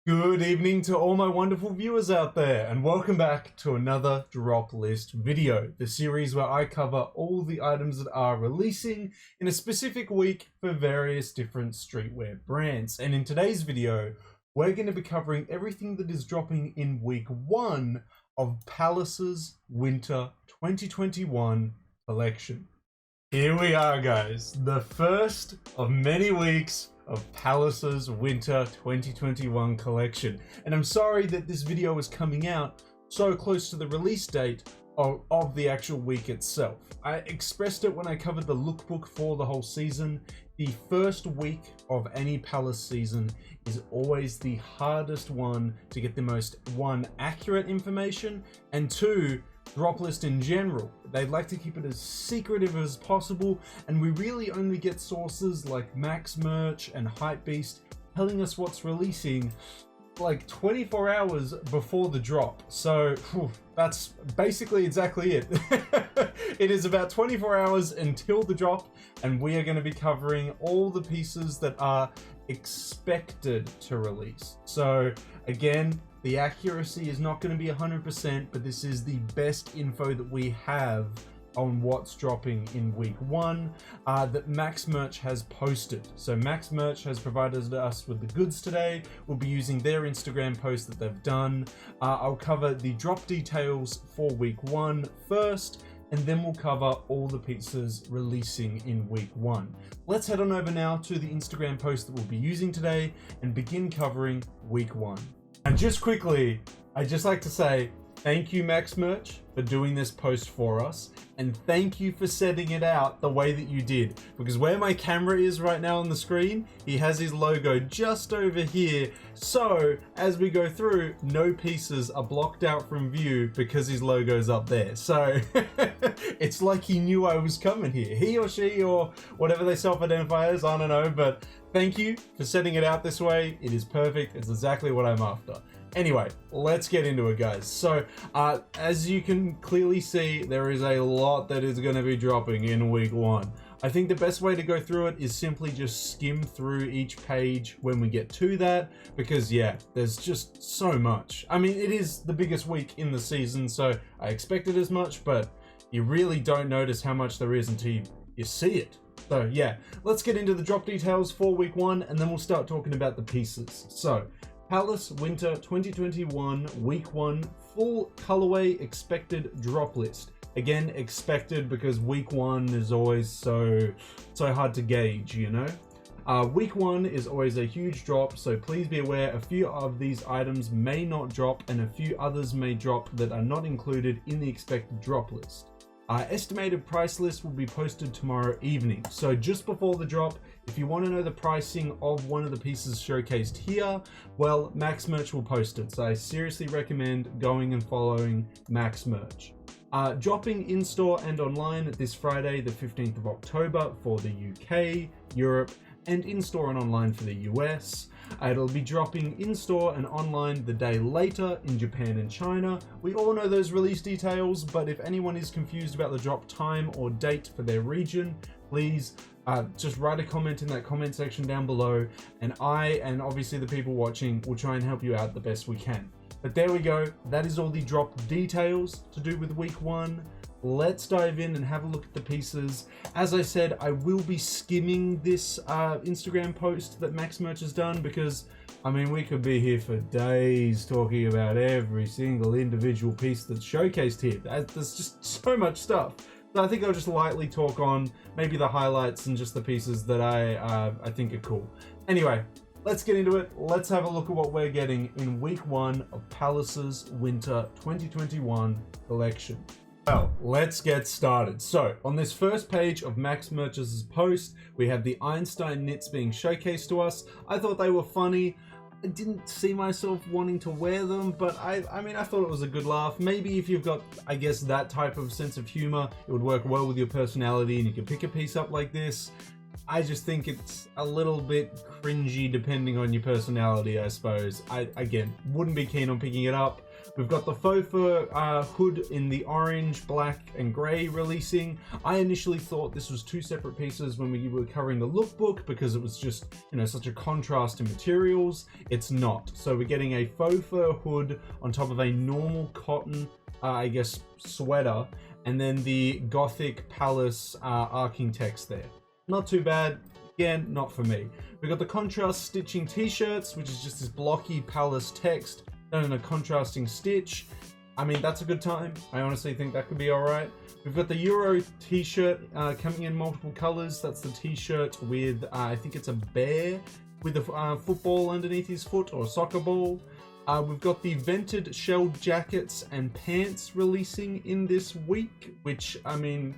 Good evening to all my wonderful viewers out there, and welcome back to another drop list video, the series where I cover all the items that are releasing in a specific week for various different streetwear brands. And in today's video, we're going to be covering everything that is dropping in week 1 of Palace's Winter 2021 collection. Here we are, guys, the first of many weeks of Palace's Winter 2021 collection. And I'm sorry that this video is coming out so close to the release date of the actual week itself. I expressed it when I covered the lookbook for the whole season. The first week of any Palace season is always the hardest one to get the most, 1, accurate information, and 2, drop list in general. They'd like to keep it as secretive as possible, and we really only get sources like Max Merch and Hypebeast telling us what's releasing like 24 hours before the drop. So that's basically exactly it. It is about 24 hours until the drop, and we are going to be covering all the pieces that are expected to release. So again, the accuracy is not going to be 100%, but this is the best info that we have on what's dropping in week 1 that Max Merch has posted. So Max Merch has provided us with the goods today. We'll be using their Instagram post that they've done. I'll cover the drop details for week 1 first, and then we'll cover all the pieces releasing in week 1. Let's head on over now to the Instagram post that we'll be using today and begin covering week 1. And just quickly, I'd just like to say thank you, Max Merch, for doing this post for us, and thank you for setting it out the way that you did, because where my camera is right now on the screen, he has his logo just over here, so as we go through, no pieces are blocked out from view because his logo's up there. So it's like he knew I was coming here, he or she or whatever they self-identify as, I don't know, but thank you for setting it out this way. It is perfect. It's exactly what I'm after. Anyway, let's get into it, guys. So, as you can clearly see, there is a lot that is going to be dropping in week 1. I think the best way to go through it is simply just skim through each page when we get to that, because yeah, there's just so much. I mean, it is the biggest week in the season, so I expected as much, but you really don't notice how much there is until you see it. So yeah, let's get into the drop details for week 1, and then we'll start talking about the pieces. So, Palace Winter 2021 Week 1 full colorway expected drop list. Again, expected because week 1 is always so hard to gauge, you know? Week 1 is always a huge drop, so please be aware a few of these items may not drop and a few others may drop that are not included in the expected drop list. Our estimated price list will be posted tomorrow evening. So just before the drop, if you want to know the pricing of one of the pieces showcased here, well, Max Merch will post it. So I seriously recommend going and following Max Merch. Dropping in-store and online this Friday, the 15th of October for the UK, Europe, and in-store and online for the US. It'll be dropping in-store and online the day later in Japan and China. We all know those release details, but if anyone is confused about the drop time or date for their region, please just write a comment in that comment section down below, and I, and obviously the people watching, will try and help you out the best we can. But there we go. That is all the drop details to do with week 1. Let's dive in and have a look at the pieces. As I said, I will be skimming this Instagram post that Max Merch has done, because I mean, we could be here for days talking about every single individual piece that's showcased here. There's just so much stuff. So I think I'll just lightly talk on maybe the highlights and just the pieces that I think are cool. Anyway, let's get into it. Let's have a look at what we're getting in week 1 of Palace's Winter 2021 collection. Well, let's get started. So, on this first page of Max Merch's post, we have the Einstein knits being showcased to us. I thought they were funny. I didn't see myself wanting to wear them, but I mean, I thought it was a good laugh. Maybe if you've got, I guess, that type of sense of humor, it would work well with your personality and you could pick a piece up like this. I just think it's a little bit cringy depending on your personality, I suppose. I, again, wouldn't be keen on picking it up. We've got the faux fur hood in the orange, black, and grey releasing. I initially thought this was two separate pieces when we were covering the lookbook because it was just, you know, such a contrast in materials. It's not. So we're getting a faux fur hood on top of a normal cotton, I guess, sweater, and then the gothic Palace arcing text there. Not too bad. Again, not for me. We've got the contrast stitching t-shirts, which is just this blocky Palace text done in a contrasting stitch. I mean, that's a good time. I honestly think that could be alright. We've got the Euro t-shirt coming in multiple colors. That's the t-shirt with, I think it's a bear with a football underneath his foot, or a soccer ball. We've got the vented shelled jackets and pants releasing in this week, which, I mean,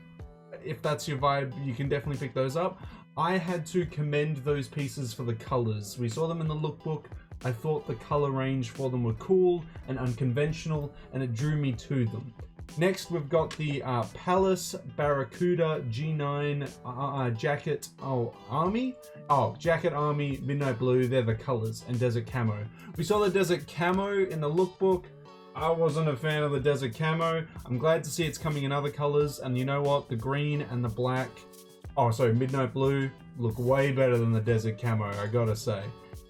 if that's your vibe, you can definitely pick those up. I had to commend those pieces for the colors. We saw them in the lookbook. I thought the color range for them were cool and unconventional, and it drew me to them. Next, we've got the Palace Barracuda G9 Jacket Army. Jacket Army, Midnight Blue, they're the colors, and Desert Camo. We saw the Desert Camo in the lookbook. I wasn't a fan of the Desert Camo. I'm glad to see it's coming in other colors, and you know what? The green and the black, Midnight Blue, look way better than the Desert Camo, I gotta say.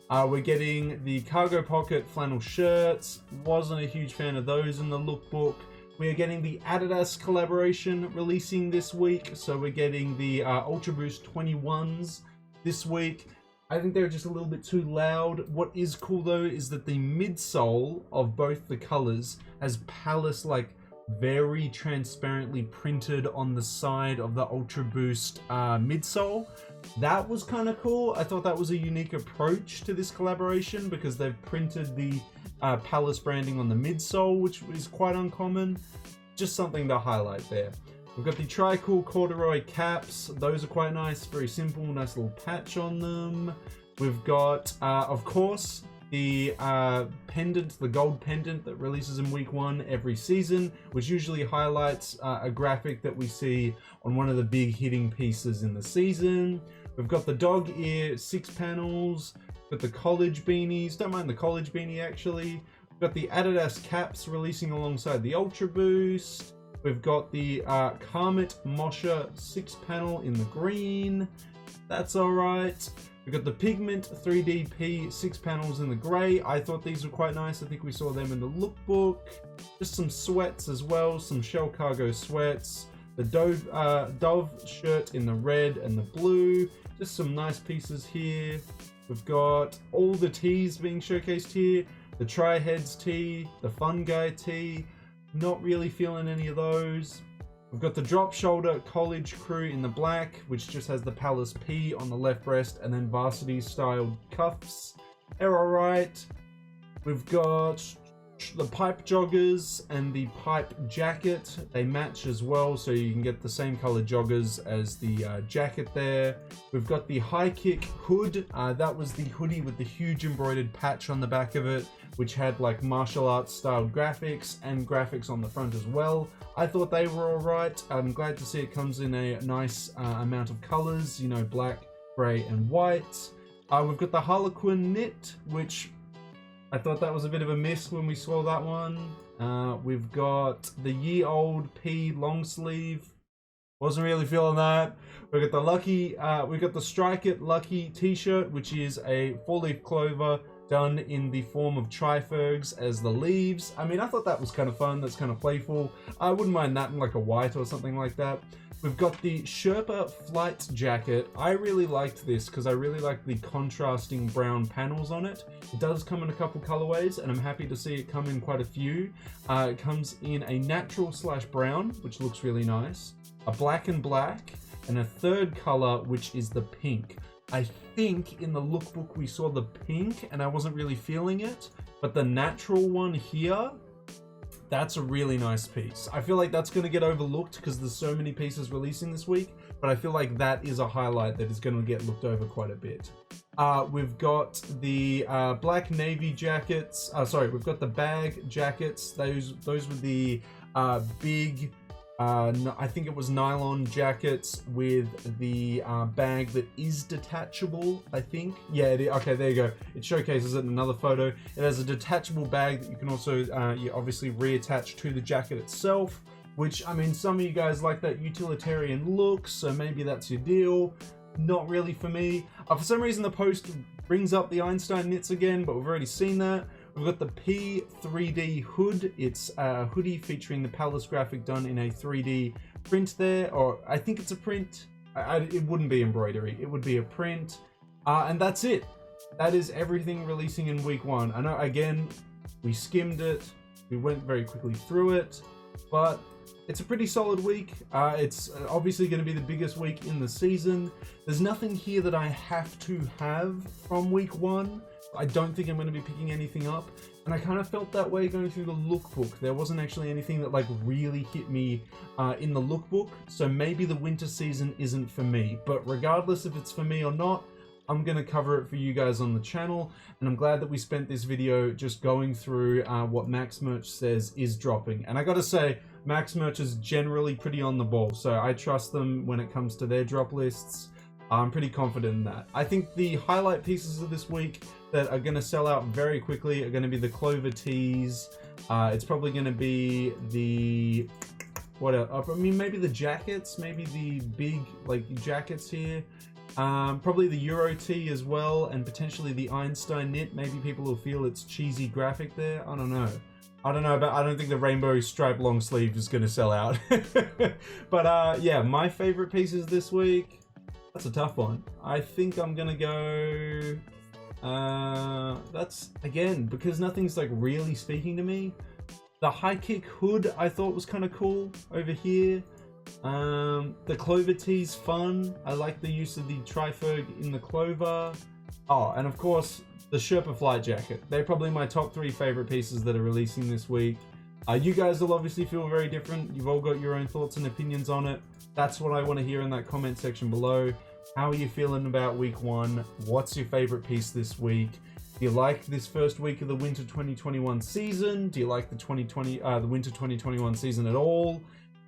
We're getting the cargo pocket flannel shirts. Wasn't a huge fan of those in the lookbook. We are getting the Adidas collaboration releasing this week. So we're getting the Ultra Boost 21s this week. I think they're just a little bit too loud. What is cool though is that the midsole of both the colors has Palace like very transparently printed on the side of the Ultra Boost midsole. That was kind of cool. I thought that was a unique approach to this collaboration because they've printed the Palace branding on the midsole, which is quite uncommon. Just something to highlight there. We've got the Tri-Cool corduroy caps. Those are quite nice, very simple, nice little patch on them. We've got, of course, the pendant, the gold pendant that releases in week 1 every season, which usually highlights a graphic that we see on one of the big hitting pieces in the season. We've got the dog ear 6 panels, we've got the college beanies, don't mind the college beanie actually. We've got the Adidas caps releasing alongside the Ultra Boost. We've got the Karmit Mosher 6 panel in the green, that's alright. We've got the Pigment 3DP 6 panels in the grey. I thought these were quite nice. I think we saw them in the lookbook. Just some sweats as well, some shell cargo sweats. The Dove shirt in the red and the blue. Just some nice pieces here. We've got all the tees being showcased here. The Tri-Heads tee, the Fun Guy tee. Not really feeling any of those. We've got the drop shoulder college crew in the black, which just has the Palace P on the left breast and then varsity styled cuffs. They're alright. We've got the pipe joggers and the pipe jacket. They match as well, so you can get the same color joggers as the jacket there. We've got the high kick hood. That was the hoodie with the huge embroidered patch on the back of it, which had like martial arts styled graphics and graphics on the front as well. I thought they were alright. I'm glad to see it comes in a nice amount of colors, you know, black, grey and white. We've got the Harlequin knit, which I thought that was a bit of a miss when we saw that one. We've got the Ye Old P long sleeve. Wasn't really feeling that. We've got the we got the Strike It Lucky t-shirt, which is a 4-leaf clover done in the form of trifergs as the leaves. I mean, I thought that was kind of fun. That's kind of playful. I wouldn't mind that in like a white or something like that. We've got the Sherpa flight jacket. I really liked this because I really like the contrasting brown panels on it. It does come in a couple colorways, and I'm happy to see it come in quite a few. It comes in a natural / brown, which looks really nice, a black and black, and a third color, which is the pink. I think in the lookbook we saw the pink and I wasn't really feeling it, but the natural one here, that's a really nice piece. I feel like that's going to get overlooked because there's so many pieces releasing this week, but I feel like that is a highlight that is going to get looked over quite a bit. We've got the black navy jackets. We've got the bag jackets. Those were the big I think it was nylon jackets with the bag that is detachable, I think. Yeah, okay, there you go. It showcases it in another photo. It has a detachable bag that you can also you obviously reattach to the jacket itself, which, I mean, some of you guys like that utilitarian look, so maybe that's your deal. Not really for me. For some reason, the post brings up the Einstein knits again, but we've already seen that. We've got the P3D hood. It's a hoodie featuring the Palace graphic done in a 3D print there, or I think it's a print. It wouldn't be embroidery. It would be a print. And that's it. That is everything releasing in week 1. I know, again, we skimmed it. We went very quickly through it, but it's a pretty solid week. It's obviously going to be the biggest week in the season. There's nothing here that I have to have from week 1. I don't think I'm going to be picking anything up, and I kind of felt that way going through the lookbook. There wasn't actually anything that like really hit me in the lookbook, so maybe the winter season isn't for me. But regardless if it's for me or not, I'm going to cover it for you guys on the channel, and I'm glad that we spent this video just going through what Max Merch says is dropping. And I gotta say, Max Merch is generally pretty on the ball, so I trust them when it comes to their drop lists. I'm pretty confident in that. I think the highlight pieces of this week that are going to sell out very quickly are going to be the Clover tees. It's probably going to be the... what else? I mean, maybe the jackets, maybe the big like jackets here. Probably the Euro tee as well, and potentially the Einstein knit. Maybe people will feel it's cheesy graphic there. I don't know. I don't think the rainbow stripe long sleeve is going to sell out. But yeah, my favorite pieces this week. That's a tough one. I think I'm gonna go. That's again because nothing's like really speaking to me. The high kick hood I thought was kind of cool over here. The Clover tee's fun. I like the use of the Triferg in the Clover. Oh, and of course the Sherpa flight jacket. They're probably my top 3 favorite pieces that are releasing this week. You guys will obviously feel very different. You've all got your own thoughts and opinions on it. That's what I want to hear in that comment section below. How are you feeling about week 1? What's your favorite piece this week? Do you like this first week of the winter 2021 season? Do you like the winter 2021 season at all?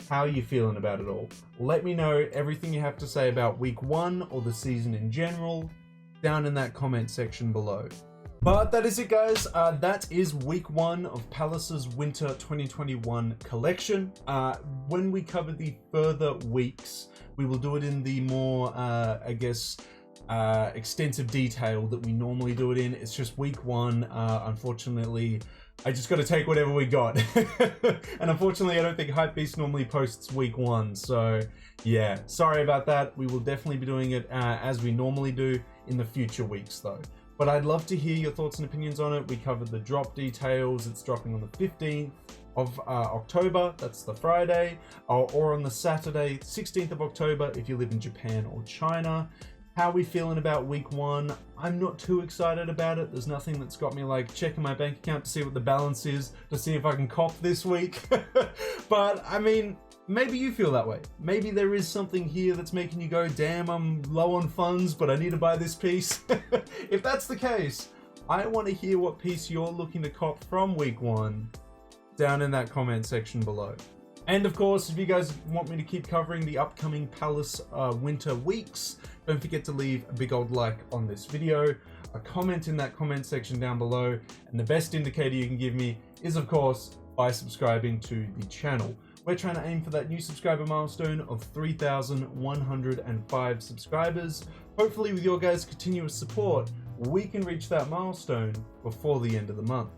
How are you feeling about it all? Let me know everything you have to say about week 1 or the season in general down in that comment section below. But that is it, guys. That is week 1 of Palace's Winter 2021 collection. When we cover the further weeks, we will do it in the more, I guess, extensive detail that we normally do it in. It's just week 1. Unfortunately, I just got to take whatever we got. And unfortunately, I don't think hypebeast normally posts week 1. So yeah, sorry about that. We will definitely be doing it as we normally do in the future weeks though. But I'd love to hear your thoughts and opinions on it. We covered the drop details. It's dropping on the 15th of October. That's the Friday. Or on the Saturday, 16th of October if you live in Japan or China. How are we feeling about week 1? I'm not too excited about it. There's nothing that's got me like checking my bank account to see what the balance is, to see if I can cop this week. But I mean, maybe you feel that way. Maybe there is something here that's making you go, damn, I'm low on funds, but I need to buy this piece. If that's the case, I want to hear what piece you're looking to cop from week 1 down in that comment section below. And of course, if you guys want me to keep covering the upcoming Palace winter weeks, don't forget to leave a big old like on this video, a comment in that comment section down below, and the best indicator you can give me is, of course, by subscribing to the channel. We're trying to aim for that new subscriber milestone of 3,105 subscribers. Hopefully with your guys' continuous support, we can reach that milestone before the end of the month.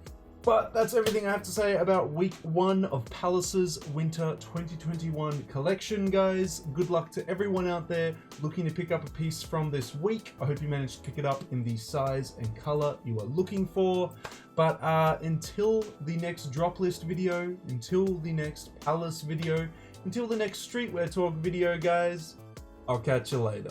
But that's everything I have to say about week 1 of Palace's Winter 2021 collection, guys. Good luck to everyone out there looking to pick up a piece from this week. I hope you managed to pick it up in the size and color you are looking for. But until the next drop list video, until the next Palace video, until the next streetwear talk video, guys, I'll catch you later.